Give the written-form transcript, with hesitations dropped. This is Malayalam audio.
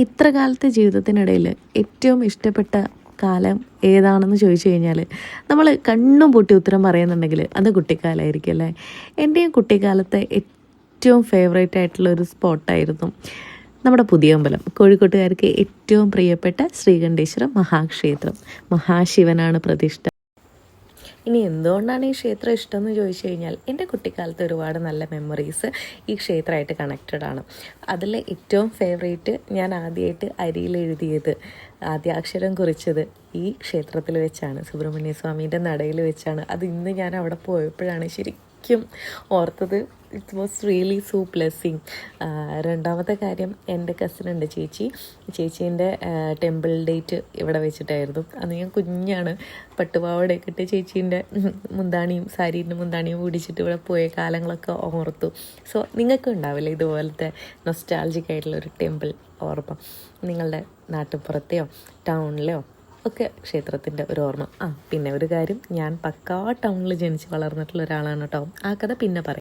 ഇത്ര കാലത്തെ ജീവിതത്തിനിടയിൽ ഏറ്റവും ഇഷ്ടപ്പെട്ട കാലം ഏതാണെന്ന് ചോദിച്ചു കഴിഞ്ഞാൽ നമ്മൾ കണ്ണും പൊട്ടി ഉത്തരം പറയുന്നുണ്ടെങ്കിൽ അത് കുട്ടിക്കാലമായിരിക്കും അല്ലേ. എൻ്റെയും കുട്ടിക്കാലത്തെ ഏറ്റവും ഫേവറേറ്റ് ആയിട്ടുള്ള ഒരു സ്പോട്ടായിരുന്നു നമ്മുടെ പുതിയ അമ്പലം. കോഴിക്കോട്ടുകാർക്ക് ഏറ്റവും പ്രിയപ്പെട്ട ശ്രീകണ്ഠേശ്വര മഹാക്ഷേത്രം. മഹാശിവനാണ് പ്രതിഷ്ഠ. ഇനി എന്തുകൊണ്ടാണ് ഈ ക്ഷേത്രം ഇഷ്ടമെന്ന് ചോദിച്ചു കഴിഞ്ഞാൽ എൻ്റെ കുട്ടിക്കാലത്ത് ഒരുപാട് നല്ല മെമ്മറീസ് ഈ ക്ഷേത്രമായിട്ട് കണക്റ്റഡ് ആണ്. അതിൽ ഏറ്റവും ഫേവറേറ്റ്, ഞാൻ ആദ്യമായിട്ട് അരിയിൽ എഴുതിയത്, ആദ്യാക്ഷരം കുറിച്ചത് ഈ ക്ഷേത്രത്തിൽ വെച്ചാണ്, സുബ്രഹ്മണ്യ സ്വാമീൻ്റെ നടയിൽ വെച്ചാണ്. അത് ഇന്ന് ഞാൻ അവിടെ പോയപ്പോഴാണ് ശരിക്കും ഓർത്തത്. It was really so blessing. രണ്ടാമത്തെ കാര്യം, എൻ്റെ കസിനുണ്ട് ചേച്ചീൻ്റെ ടെമ്പിൾ ഡേറ്റ് ഇവിടെ വെച്ചിട്ടായിരുന്നു. അന്ന് ഞാൻ കുഞ്ഞാണ്, പട്ടുപാവാടയൊക്കെ ഇട്ട് ചേച്ചീൻ്റെ മുന്താണിയും സാരീൻ്റെ മുന്താണിയും പിടിച്ചിട്ട് ഇവിടെ പോയ കാലങ്ങളൊക്കെ ഓർത്തു. സോ നിങ്ങൾക്കും ഉണ്ടാവില്ലേ ഇതുപോലത്തെ നൊസ്റ്റാൾജിക് ആയിട്ടുള്ളൊരു ടെമ്പിൾ ഓർമ്മ? നിങ്ങളുടെ നാട്ടുപുറത്തെയോ ടൗണിലെയോ ഒക്കെ ക്ഷേത്രത്തിൻ്റെ ഒരു ഓർമ്മ. പിന്നെ ഒരു കാര്യം, ഞാൻ പക്കാ ടൗണിൽ ജനിച്ച് വളർന്നിട്ടുള്ള ഒരാളാണ് കേട്ടോ. ആ കഥ പിന്നെ പറയാം.